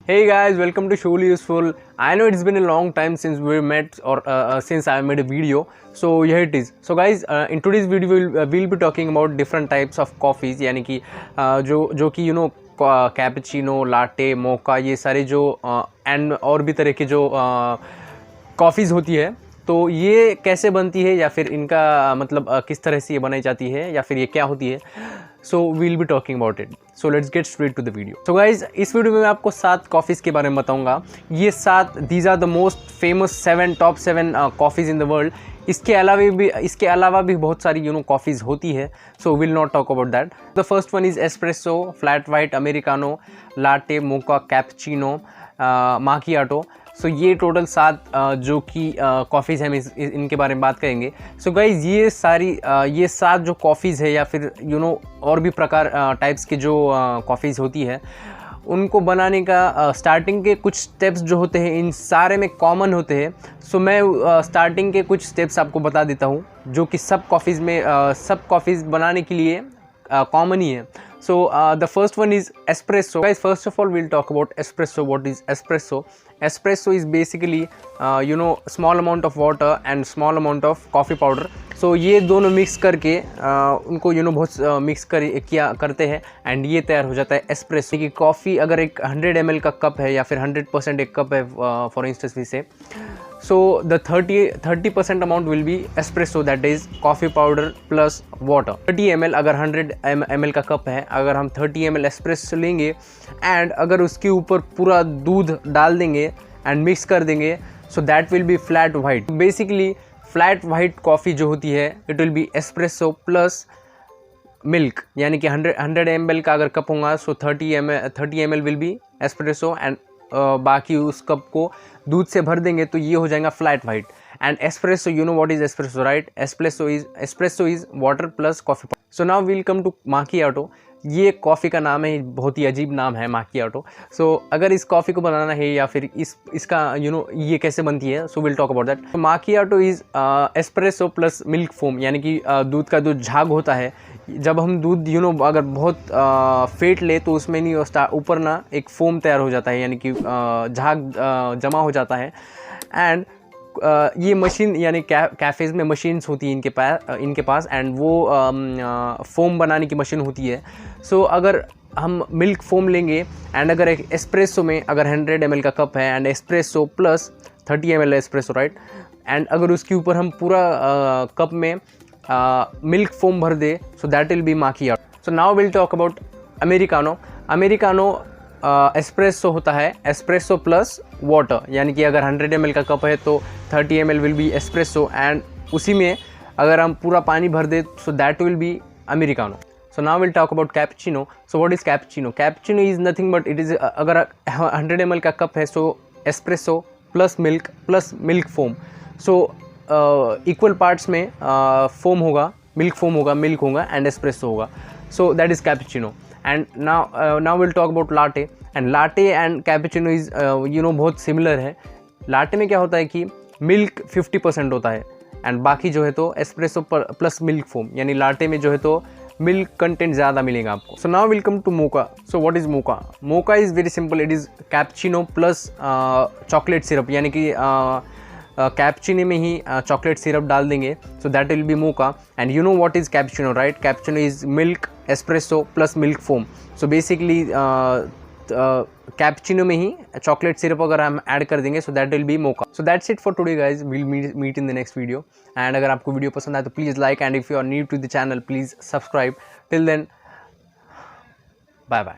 Hey guys, welcome to Surely Useful. I know it's been a long time since we met or since I made a video. So here it is. So guys, in today's video we'll be talking about different types of coffees, यानी कि जो कि cappuccino, latte, मोका, ये सारे जो and और भी तरह के जो कॉफ़ीज़ होती है, तो ये कैसे बनती है या फिर इनका मतलब किस तरह से ये बनाई जाती है या फिर ये क्या होती है. So we'll be talking about it. So let's get straight to the video. So guys, इस वीडियो में मैं आपको 7 कॉफ़ीज़ के बारे में बताऊंगा. ये 7 these are the most famous top 7 coffees in the world. इसके अलावा भी बहुत सारी कॉफ़ीज़ होती है. So will not talk about that. The first one is espresso, flat white, americano, latte, mocha, cappuccino, macchiato. So ये टोटल 7 जो कि कॉफ़ीज़ हैं, इनके बारे में बात करेंगे. सो गाइज, ये 7 जो कॉफ़ीज़ है या फिर और भी प्रकार टाइप्स के जो कॉफ़ीज़ होती है, उनको बनाने का स्टार्टिंग के कुछ स्टेप्स जो होते हैं इन सारे में कॉमन होते हैं. सो मैं स्टार्टिंग के कुछ स्टेप्स आपको बता देता हूँ जो कि सब कॉफ़ीज़ बनाने के लिए कॉमन ही है. So the first one is espresso. Guys, first of all we'll talk about espresso. What is espresso? Espresso is basically small amount of water and small amount of coffee powder. So ये दोनों mix करके उनको बहुत mix करते हैं and ये तैयार हो जाता है एस्प्रेसो. कि कॉफ़ी अगर एक 100 ml का कप है या फिर 100% एक कप है फॉर इंस्टेंस वी से, so the 30% amount will be espresso, that is coffee powder plus water. 30 ml अगर 100 ml का कप है, अगर हम 30 ml espresso लेंगे एंड अगर उसके ऊपर पूरा दूध डाल देंगे एंड मिक्स कर देंगे, so that will be flat white. Basically flat white coffee जो होती है it will be espresso plus milk. यानी कि 100 ml का अगर कप होगा, सो 30 ml will be espresso and बाकी उस कप को दूध से भर देंगे तो ये हो जाएगा flat white. And espresso, you know what is espresso, right? Espresso is water plus coffee. So now will come to macchiato. ये कॉफ़ी का नाम है, बहुत ही अजीब नाम है माकियाटो. सो अगर इस कॉफ़ी को बनाना है या फिर इसका ये कैसे बनती है, so will talk about that. Macchiato is espresso plus milk foam. यानी कि दूध का जो झाग होता है, जब हम दूध अगर बहुत फेंट ले तो उसमें नहीं ऊपर ना एक फोम तैयार हो जाता है, यानी कि झाग जमा हो जाता है. एंड ये मशीन यानी कैफ़ेज़ में मशीन्स होती हैं इनके पास एंड वो फ़ोम बनाने की मशीन होती है. सो अगर हम मिल्क फ़ोम लेंगे एंड अगर एक एस्प्रेसो में अगर 100 ml का कप है and espresso plus 30 ml espresso, right, and अगर उसके ऊपर हम पूरा कप में मिल्क फ़ोम भर दे, so that will be macchiato. So now will talk about americano. Espresso होता है एस्प्रेसो प्लस वाटर. यानी कि अगर 100 ml का कप है तो 30 ml will be espresso and उसी में अगर हम पूरा पानी भर दे, so that will be americano. So now will talk about cappuccino. So what is cappuccino? Cappuccino is nothing but it is, अगर 100 ml का कप है, so espresso plus milk foam. So equal parts में foam होगा, milk होगा and espresso होगा. So that is cappuccino. And now will talk about latte. And latte and cappuccino is बहुत similar है. Latte में क्या होता है कि मिल्क 50% होता है एंड बाकी जो है तो एस्प्रेसो प्लस मिल्क फोम. यानी लाटे में जो है तो मिल्क कंटेंट ज़्यादा मिलेगा आपको. So now will come to mocha. So what is mocha? Mocha is very simple. It is cappuccino plus chocolate syrup. यानी कि कैपुचिनो में ही चॉकलेट सिरप डाल देंगे, so that will be mocha. And you know what is cappuccino, right? Cappuccino is milk espresso plus milk foam. So basically cappuccino में ही chocolate syrup अगर हम ऐड कर देंगे, so that will be mocha. So that's it for today guys. Will meet in the next video. And अगर आपको video पसंद आए तो please like, and if you are new to the channel please subscribe. Till then, bye bye.